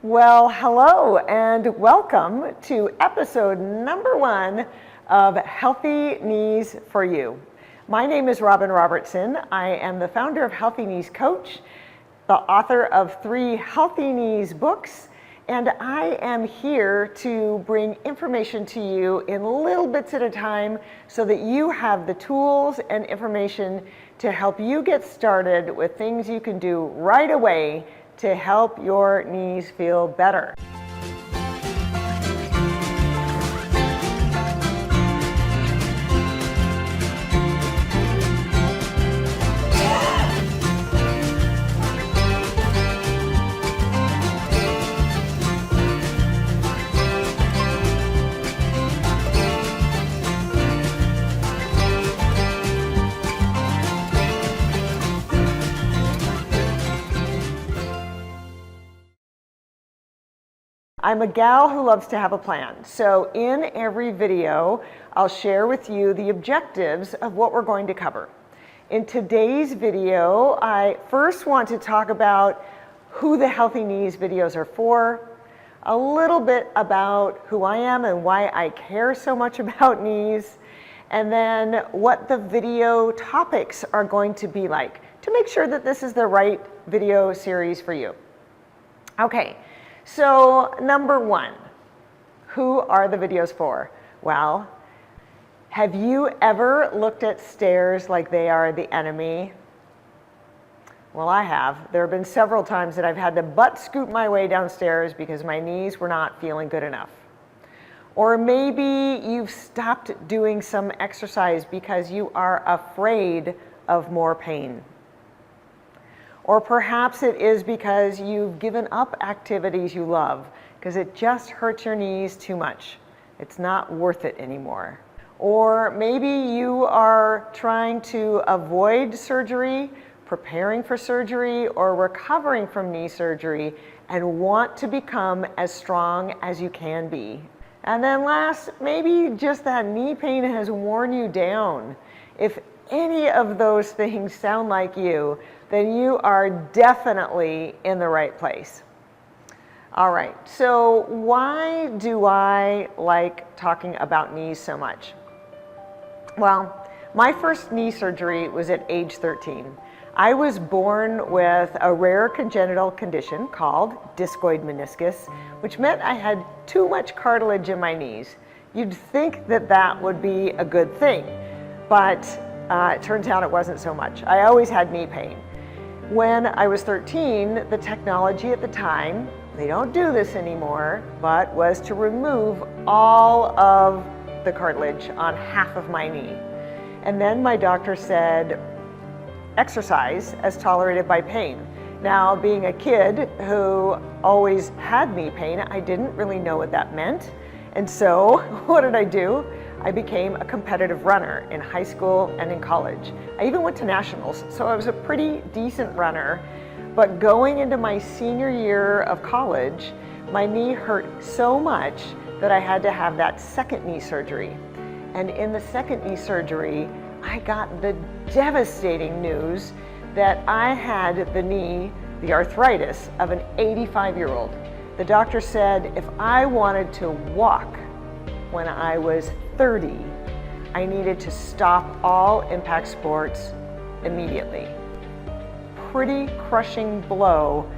Well, hello and welcome to episode number 1 of Healthy Knees for You. My name is Robin Robertson. I am the founder of Healthy Knees Coach, the author of 3 Healthy Knees books, and I am here to bring information to you in little bits at a time so that you have the tools and information to help you get started with things you can do right away to help your knees feel better. I'm a gal who loves to have a plan. So in every video, I'll share with you the objectives of what we're going to cover. In today's video, I first want to talk about who the Healthy Knees videos are for, a little bit about who I am and why I care so much about knees, and then what the video topics are going to be like to make sure that this is the right video series for you. Okay. So number 1, who are the videos for? Well, have you ever looked at stairs like they are the enemy? Well, I have. There have been several times that I've had to butt scoot my way downstairs because my knees were not feeling good enough. Or maybe you've stopped doing some exercise because you are afraid of more pain. Or perhaps it is because you've given up activities you love because it just hurts your knees too much. It's not worth it anymore. Or maybe you are trying to avoid surgery, preparing for surgery, or recovering from knee surgery and want to become as strong as you can be. And then last, maybe just that knee pain has worn you down. If any of those things sound like you, then you are definitely in the right place. All right, so why do I like talking about knees so much? Well, my first knee surgery was at age 13. I was born with a rare congenital condition called discoid meniscus, which meant I had too much cartilage in my knees. You'd think that that would be a good thing, but it turns out it wasn't so much. I always had knee pain. When I was 13, the technology at the time, they don't do this anymore, but was to remove all of the cartilage on half of my knee. And then my doctor said, exercise as tolerated by pain. Now, being a kid who always had knee pain, I didn't really know what that meant. And so what did I do? I became a competitive runner in high school and in college. I even went to nationals, so I was a pretty decent runner. But going into my senior year of college, my knee hurt so much that I had to have that second knee surgery. And in the second knee surgery, I got the devastating news that I had the knee, the arthritis of an 85-year-old. The doctor said if I wanted to walk when I was 30, I needed to stop all impact sports immediately. Pretty crushing blow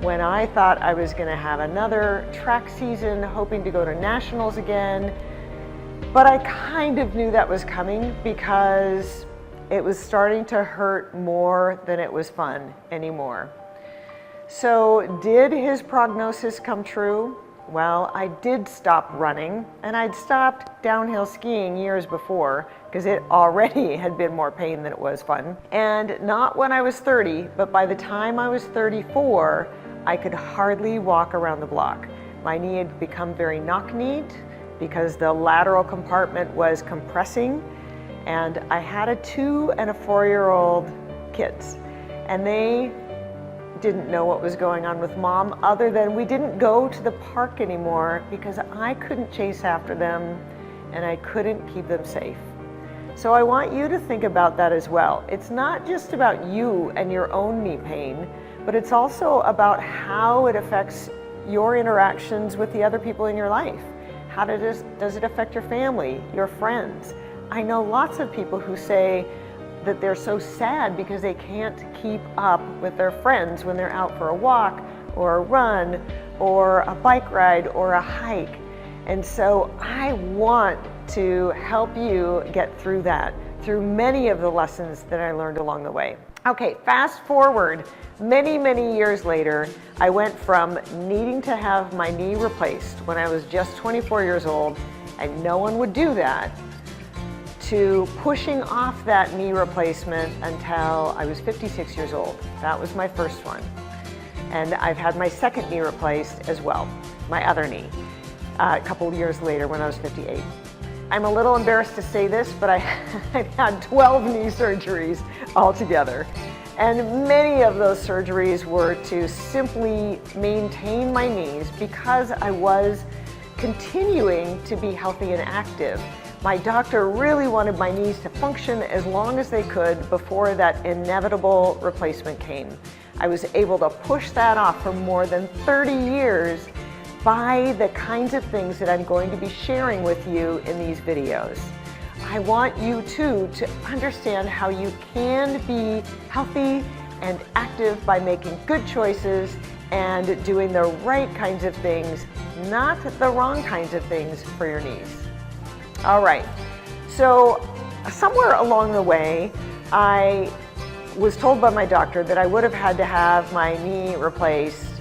when I thought I was going to have another track season, hoping to go to nationals again. But I kind of knew that was coming because it was starting to hurt more than it was fun anymore. So did his prognosis come true? Well, I did stop running, and I'd stopped downhill skiing years before because it already had been more pain than it was fun. And not when I was 30, but by the time I was 34, I could hardly walk around the block. My knee had become very knock-kneed because the lateral compartment was compressing, and I had a 2- and 4-year-old kids, and they didn't know what was going on with mom other than we didn't go to the park anymore because I couldn't chase after them and I couldn't keep them safe. So I want you to think about that as well. It's not just about you and your own knee pain, but it's also about how it affects your interactions with the other people in your life? How does it affect your family, your friends? I know lots of people who say that they're so sad because they can't keep up with their friends when they're out for a walk or a run or a bike ride or a hike. And so I want to help you get through that, through many of the lessons that I learned along the way. Okay, fast forward many, many years later, I went from needing to have my knee replaced when I was just 24 years old, and no one would do that, to pushing off that knee replacement until I was 56 years old. That was my first one. And I've had my second knee replaced as well, my other knee, a couple of years later when I was 58. I'm a little embarrassed to say this, but I had 12 knee surgeries altogether. And many of those surgeries were to simply maintain my knees because I was continuing to be healthy and active. My doctor really wanted my knees to function as long as they could before that inevitable replacement came. I was able to push that off for more than 30 years by the kinds of things that I'm going to be sharing with you in these videos. I want you too to understand how you can be healthy and active by making good choices and doing the right kinds of things, not the wrong kinds of things for your knees. All right, so somewhere along the way, I was told by my doctor that I would have had to have my knee replaced,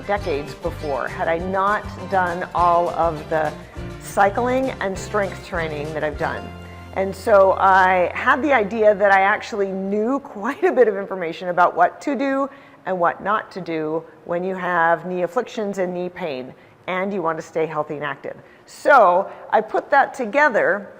decades before, had I not done all of the cycling and strength training that I've done. And so I had the idea that I actually knew quite a bit of information about what to do and what not to do when you have knee afflictions and knee pain and you want to stay healthy and active. So I put that together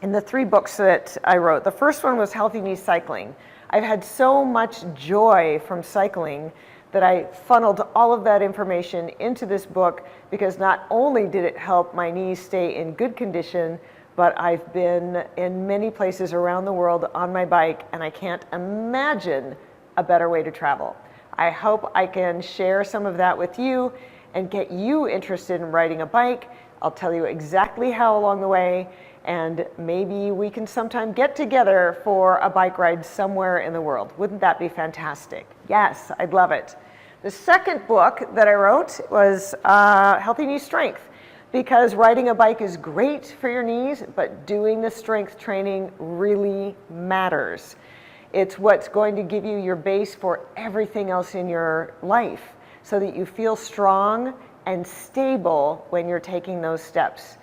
in the 3 books that I wrote. The first one was Healthy Knee Cycling. I've had so much joy from cycling that I funneled all of that information into this book because not only did it help my knees stay in good condition, but I've been in many places around the world on my bike, and I can't imagine a better way to travel. I hope I can share some of that with you and get you interested in riding a bike. I'll tell you exactly how along the way, and maybe we can sometime get together for a bike ride somewhere in the world. Wouldn't that be fantastic? Yes, I'd love it. The second book that I wrote was Healthy Knee Strength, because riding a bike is great for your knees, but doing the strength training really matters. It's what's going to give you your base for everything else in your life so that you feel strong and stable when you're taking those steps.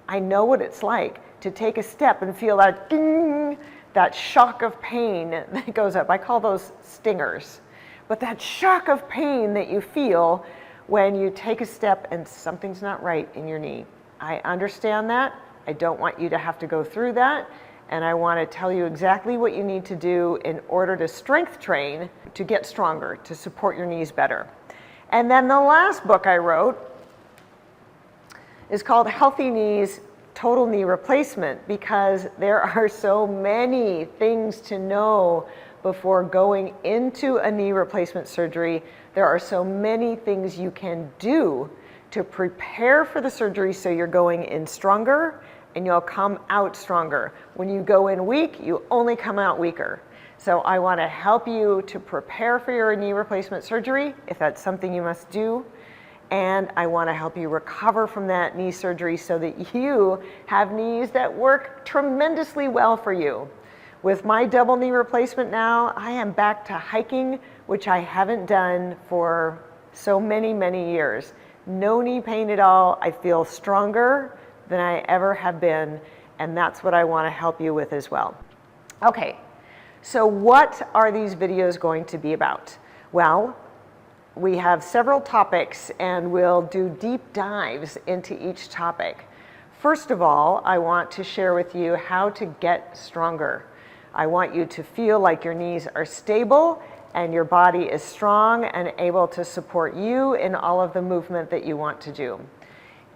I know what it's like to take a step and feel that ding, that shock of pain that goes up. I call those stingers. But that shock of pain that you feel when you take a step and something's not right in your knee. I understand that. I don't want you to have to go through that. And I want to tell you exactly what you need to do in order to strength train to get stronger, to support your knees better. And then the last book I wrote is called Healthy Knees, Total Knee Replacement, because there are so many things to know before going into a knee replacement surgery. There are so many things you can do to prepare for the surgery so you're going in stronger and you'll come out stronger. When you go in weak, you only come out weaker. So I want to help you to prepare for your knee replacement surgery if that's something you must do. And I want to help you recover from that knee surgery so that you have knees that work tremendously well for you. With my double knee replacement now, I am back to hiking, which I haven't done for so many, many years. No knee pain at all. I feel stronger than I ever have been, and that's what I want to help you with as well. Okay, so what are these videos going to be about? Well, we have several topics, and we'll do deep dives into each topic. First of all, I want to share with you how to get stronger. I want you to feel like your knees are stable and your body is strong and able to support you in all of the movement that you want to do.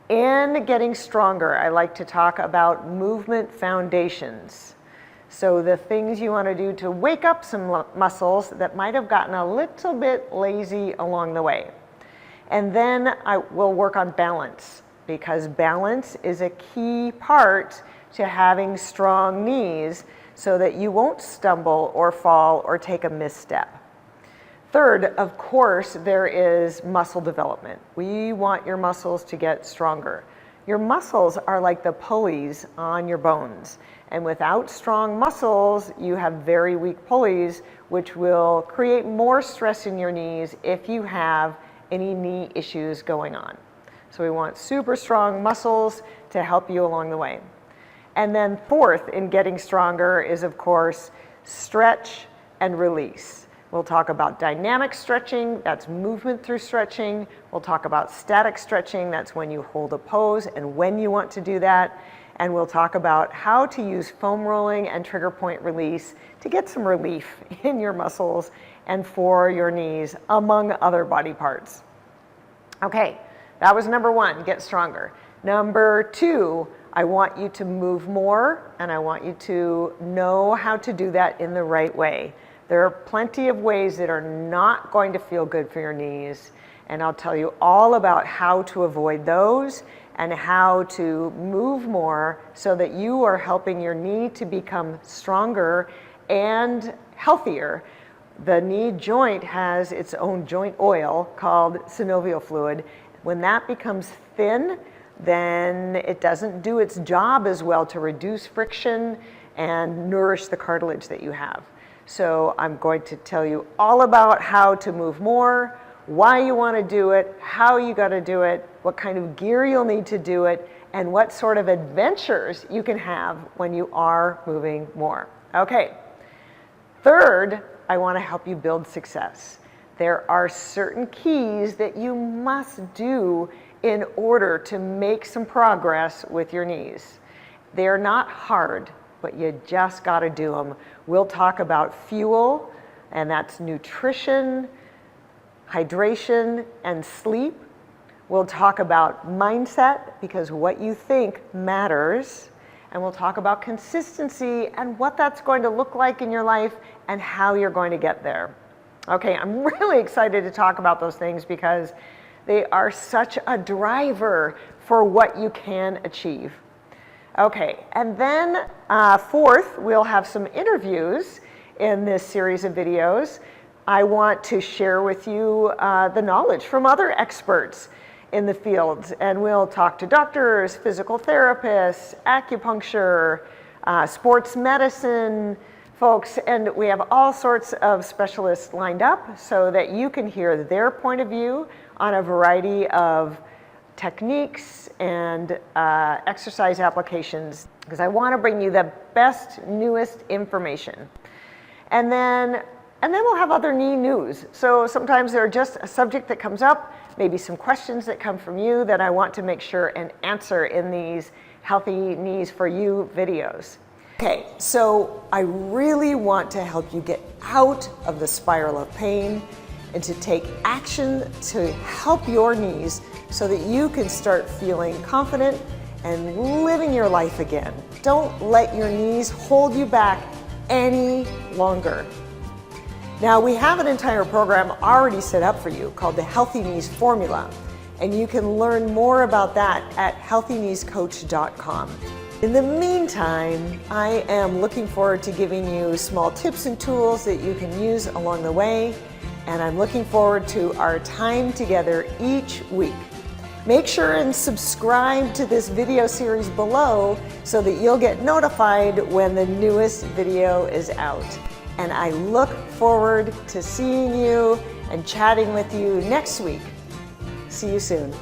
In getting stronger, I like to talk about movement foundations. So the things you want to do to wake up some muscles that might have gotten a little bit lazy along the way. And then I will work on balance, because balance is a key part to having strong knees so that you won't stumble or fall or take a misstep. Third, of course, there is muscle development. We want your muscles to get stronger. Your muscles are like the pulleys on your bones. And without strong muscles, you have very weak pulleys, which will create more stress in your knees if you have any knee issues going on. So we want super strong muscles to help you along the way. And then fourth in getting stronger is, of course, stretch and release. We'll talk about dynamic stretching, that's movement through stretching. We'll talk about static stretching, that's when you hold a pose and when you want to do that. And we'll talk about how to use foam rolling and trigger point release to get some relief in your muscles and for your knees, among other body parts. Okay, that was number one, get stronger. Number two, I want you to move more, and I want you to know how to do that in the right way. There are plenty of ways that are not going to feel good for your knees, and I'll tell you all about how to avoid those and how to move more so that you are helping your knee to become stronger and healthier. The knee joint has its own joint oil called synovial fluid. When that becomes thin, then it doesn't do its job as well to reduce friction and nourish the cartilage that you have. So I'm going to tell you all about how to move more, why you want to do it, how you got to do it, what kind of gear you'll need to do it, and what sort of adventures you can have when you are moving more. Okay. Third, I want to help you build success. There are certain keys that you must do in order to make some progress with your knees. They're not hard, but you just got to do them. We'll talk about fuel, and that's nutrition, hydration, and sleep. We'll talk about mindset, because what you think matters. And we'll talk about consistency and what that's going to look like in your life and how you're going to get there. Okay, I'm really excited to talk about those things because they are such a driver for what you can achieve. Okay, and then fourth, we'll have some interviews in this series of videos. I want to share with you the knowledge from other experts in the field, and we'll talk to doctors, physical therapists, acupuncture, sports medicine folks, and we have all sorts of specialists lined up so that you can hear their point of view on a variety of techniques and exercise applications, because I want to bring you the best, newest information. And then we'll have other knee news. So sometimes there's just a subject that comes up, maybe some questions that come from you that I want to make sure and answer in these Healthy Knees for You videos. Okay, so I really want to help you get out of the spiral of pain and to take action to help your knees so that you can start feeling confident and living your life again. Don't let your knees hold you back any longer. Now, we have an entire program already set up for you called the Healthy Knees Formula, and you can learn more about that at healthykneescoach.com. In the meantime, I am looking forward to giving you small tips and tools that you can use along the way, and I'm looking forward to our time together each week. Make sure and subscribe to this video series below so that you'll get notified when the newest video is out. And I look forward to seeing you and chatting with you next week. See you soon.